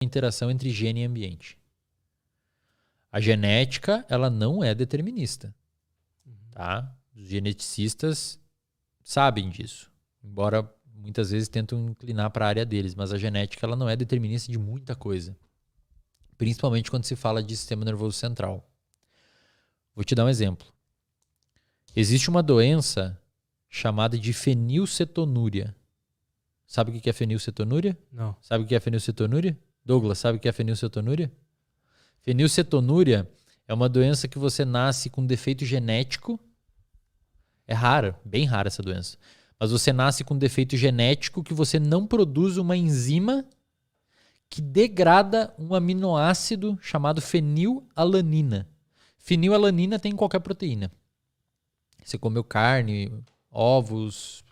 interação entre gene e ambiente. A genética, ela não é determinista. Tá? Os geneticistas sabem disso, embora muitas vezes tentam inclinar para a área deles, mas a genética ela não é determinista de muita coisa, principalmente quando se fala de sistema nervoso central. Vou te dar um exemplo. Existe uma doença chamada de fenilcetonúria. Sabe o que é fenilcetonúria? Não. Sabe o que é fenilcetonúria? Douglas, sabe o que é fenilcetonúria? Fenilcetonúria é uma doença que você nasce com defeito genético. É rara, bem rara essa doença. Mas você nasce com defeito genético que você não produz uma enzima que degrada um aminoácido chamado fenilalanina. Fenilalanina tem em qualquer proteína. Você comeu carne, ovos,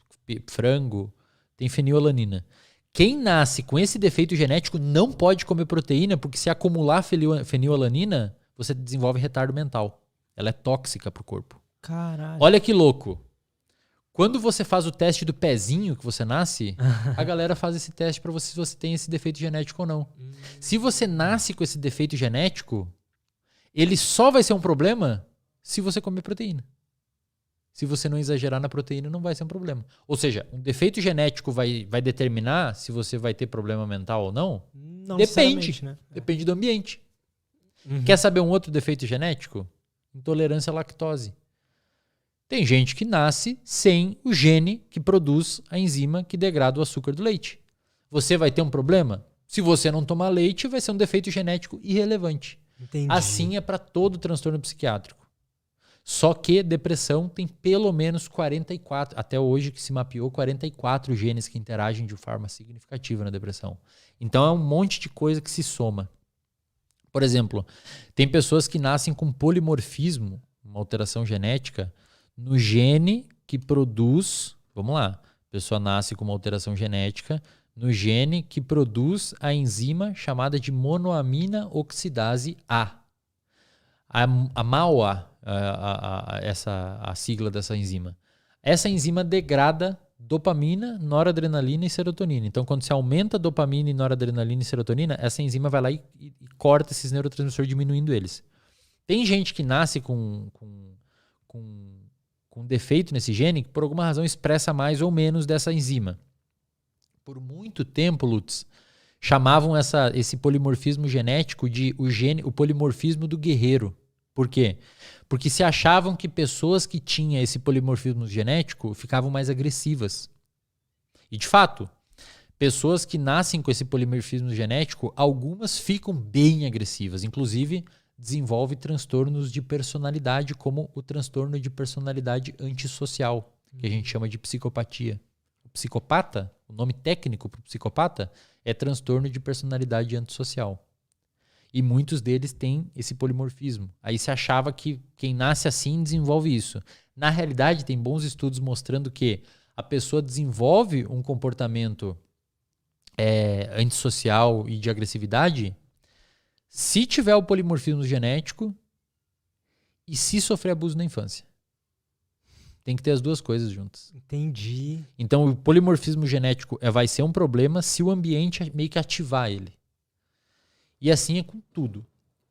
frango, tem fenilalanina. Quem nasce com esse defeito genético não pode comer proteína, porque se acumular fenilalanina, você desenvolve retardo mental. Ela é tóxica para o corpo. Caralho. Olha que louco. Quando você faz o teste do pezinho que você nasce, a galera faz esse teste para você se você tem esse defeito genético ou não. Se você nasce com esse defeito genético, ele só vai ser um problema se você comer proteína. Se você não exagerar na proteína, não vai ser um problema. Ou seja, um defeito genético vai determinar se você vai ter problema mental ou não? Não Depende. né? Depende do ambiente. Quer saber um outro defeito genético? Intolerância à lactose. Tem gente que nasce sem o gene que produz a enzima que degrada o açúcar do leite. Você vai ter um problema? Se você não tomar leite, vai ser um defeito genético irrelevante. Entendi. Assim é para todo transtorno psiquiátrico. Só que depressão tem pelo menos 44, até hoje que se mapeou, 44 genes que interagem de forma significativa na depressão. Então é um monte de coisa que se soma. Por exemplo, tem pessoas que nascem com polimorfismo, uma alteração genética, no gene que produz... Vamos lá. A pessoa nasce com uma alteração genética no gene que produz a enzima chamada de monoamina oxidase A. A MAOA, a sigla dessa enzima. Essa enzima degrada dopamina, noradrenalina e serotonina. Então, quando você aumenta dopamina, noradrenalina e serotonina, essa enzima vai lá e corta esses neurotransmissores, diminuindo eles. Tem gente que nasce com defeito nesse gene que, por alguma razão, expressa mais ou menos dessa enzima. Por muito tempo, Lutz, chamavam esse polimorfismo genético de o polimorfismo do guerreiro. Por quê? Porque se achavam que pessoas que tinham esse polimorfismo genético ficavam mais agressivas. E, de fato, pessoas que nascem com esse polimorfismo genético, algumas ficam bem agressivas. Inclusive, desenvolvem transtornos de personalidade, como o transtorno de personalidade antissocial, que a gente chama de psicopatia. O psicopata, o nome técnico para o psicopata, é transtorno de personalidade antissocial. E muitos deles têm esse polimorfismo. Aí se achava que quem nasce assim desenvolve isso. Na realidade, tem bons estudos mostrando que a pessoa desenvolve um comportamento antissocial e de agressividade se tiver o polimorfismo genético e se sofrer abuso na infância. Tem que ter as duas coisas juntas. Entendi. Então, o polimorfismo genético vai ser um problema se o ambiente meio que ativar ele. E assim é com tudo.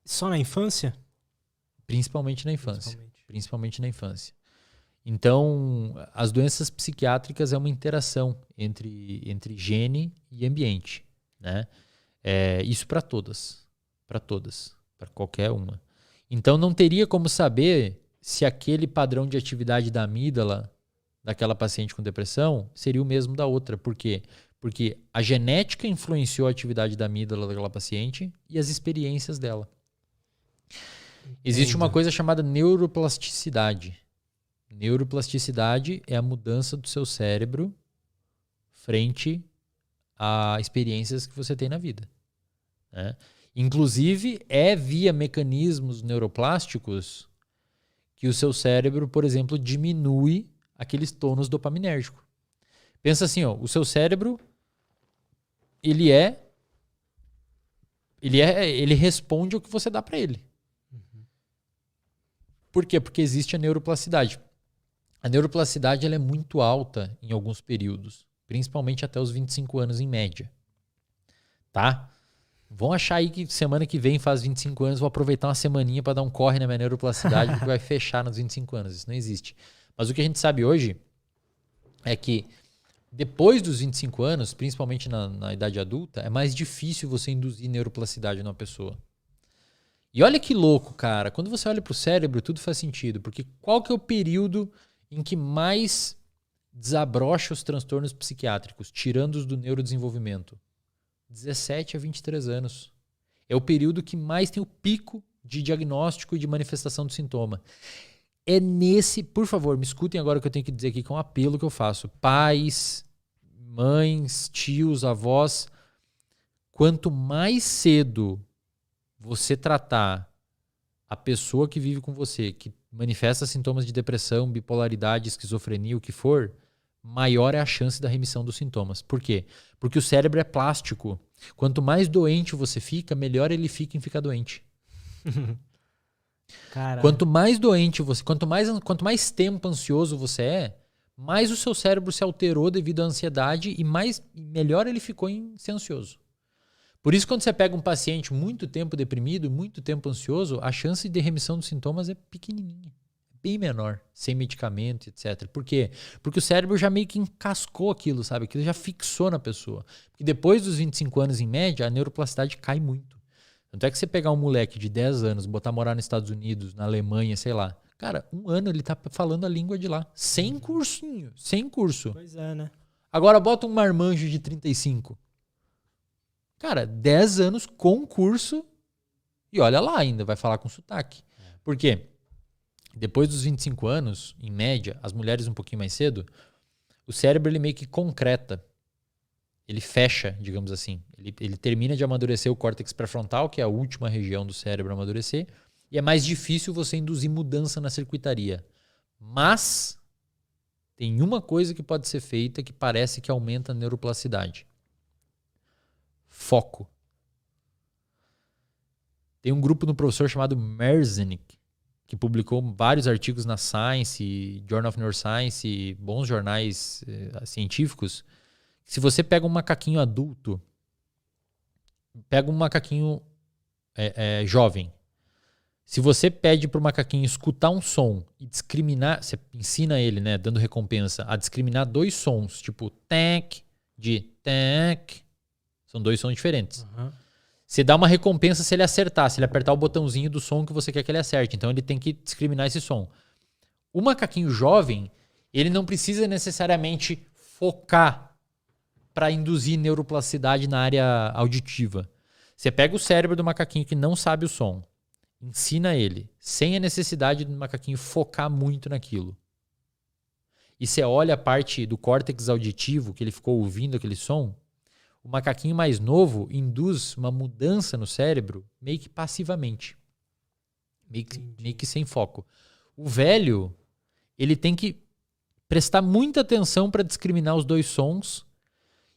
Só na infância? Principalmente na infância. Principalmente na infância. Então, as doenças psiquiátricas é uma interação entre gene e ambiente, né? Isso para todas. Para todas. Para qualquer uma. Então, não teria como saber se aquele padrão de atividade da amígdala daquela paciente com depressão seria o mesmo da outra. Por quê? Porque a genética influenciou a atividade da amígdala daquela paciente e as experiências dela. Existe uma coisa chamada neuroplasticidade. Neuroplasticidade é a mudança do seu cérebro frente a experiências que você tem na vida, né? Inclusive, é via mecanismos neuroplásticos que o seu cérebro, por exemplo, diminui aqueles tônus dopaminérgicos. Pensa assim, ó, o seu cérebro, ele responde ao que você dá para ele. Por quê? Porque existe a neuroplasticidade. A neuroplasticidade ela é muito alta em alguns períodos, principalmente até os 25 anos em média. Tá? Vão achar aí que semana que vem faz 25 anos, vou aproveitar uma semaninha para dar um corre na minha neuroplasticidade, porque vai fechar nos 25 anos. Isso não existe. Mas o que a gente sabe hoje é que depois dos 25 anos, principalmente na idade adulta, é mais difícil você induzir neuroplasticidade numa pessoa. E olha que louco, cara. Quando você olha para o cérebro, tudo faz sentido. Porque qual que é o período em que mais desabrocha os transtornos psiquiátricos, tirando os do neurodesenvolvimento? 17 a 23 anos. É o período que mais tem o pico de diagnóstico e de manifestação do sintoma. É nesse... Por favor, me escutem agora o que eu tenho que dizer aqui, que é um apelo que eu faço. Pais, mães, tios, avós. Quanto mais cedo você tratar a pessoa que vive com você, que manifesta sintomas de depressão, bipolaridade, esquizofrenia, o que for, maior é a chance da remissão dos sintomas. Por quê? Porque o cérebro é plástico. Quanto mais doente você fica, melhor ele fica em ficar doente. Caralho. Quanto mais doente você, quanto mais tempo ansioso você é, mais o seu cérebro se alterou devido à ansiedade e melhor ele ficou em ser ansioso. Por isso, quando você pega um paciente muito tempo deprimido, muito tempo ansioso, a chance de remissão dos sintomas é pequenininha, bem menor, sem medicamento, etc. Por quê? Porque o cérebro já meio que encascou aquilo, sabe? Aquilo já fixou na pessoa. Porque depois dos 25 anos, em média, a neuroplasticidade cai muito. Tanto é que você pegar um moleque de 10 anos, botar morar nos Estados Unidos, na Alemanha, sei lá. Cara, 1 ano ele tá falando a língua de lá. Sem cursinho, sem curso. Pois é, né? Agora bota um marmanjo de 35. Cara, 10 anos com curso e olha lá ainda, vai falar com sotaque. Por quê? Depois dos 25 anos, em média, as mulheres um pouquinho mais cedo, o cérebro ele meio que concreta. Ele fecha, digamos assim. Ele termina de amadurecer o córtex pré-frontal, que é a última região do cérebro a amadurecer, e é mais difícil você induzir mudança na circuitaria. Mas tem uma coisa que pode ser feita que parece que aumenta a neuroplasticidade. Foco. Tem um grupo do professor chamado Merzenich, que publicou vários artigos na Science, Journal of Neuroscience, bons jornais científicos. Se você pega um macaquinho adulto, pega um macaquinho jovem. Se você pede para o macaquinho escutar um som e discriminar, você ensina ele, né, dando recompensa, a discriminar 2 sons, tipo tac, de tac. São 2 sons diferentes. Uhum. Você dá uma recompensa se ele acertar, se ele apertar o botãozinho do som que você quer que ele acerte. Então ele tem que discriminar esse som. O macaquinho jovem, ele não precisa necessariamente focar para induzir neuroplasticidade na área auditiva. Você pega o cérebro do macaquinho que não sabe o som, ensina ele, sem a necessidade do macaquinho focar muito naquilo. E você olha a parte do córtex auditivo, que ele ficou ouvindo aquele som, o macaquinho mais novo induz uma mudança no cérebro meio que passivamente. Meio que sem foco. O velho, ele tem que prestar muita atenção para discriminar os 2 sons.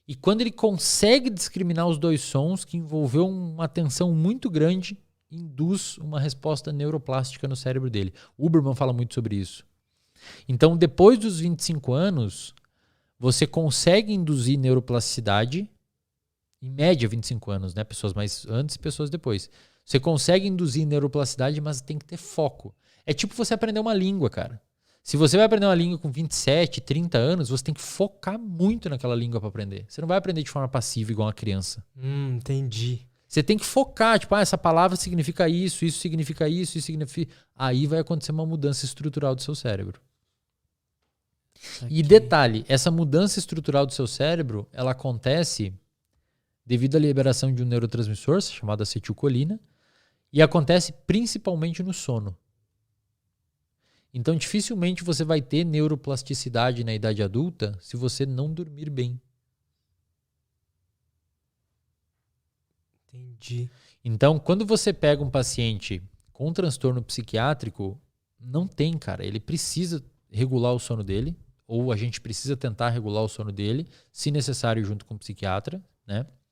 E quando ele consegue discriminar os 2 sons, que envolveu uma atenção muito grande, induz uma resposta neuroplástica no cérebro dele. Huberman fala muito sobre isso. Então, depois dos 25 anos, você consegue induzir neuroplasticidade. Em média, 25 anos, né? Pessoas mais antes e pessoas depois. Você consegue induzir neuroplasticidade, mas tem que ter foco. É tipo você aprender uma língua, cara. Se você vai aprender uma língua com 27, 30 anos, você tem que focar muito naquela língua para aprender. Você não vai aprender de forma passiva igual uma criança. Entendi. Você tem que focar, tipo, essa palavra significa isso significa isso significa... Aí vai acontecer uma mudança estrutural do seu cérebro. E detalhe, essa mudança estrutural do seu cérebro, ela acontece devido à liberação de um neurotransmissor chamado acetilcolina e acontece principalmente no sono. Então, dificilmente você vai ter neuroplasticidade na idade adulta se você não dormir bem. Entendi. Então, quando você pega um paciente com transtorno psiquiátrico, não tem, cara. Ele precisa regular o sono dele, ou a gente precisa tentar regular o sono dele, se necessário, junto com o psiquiatra, né?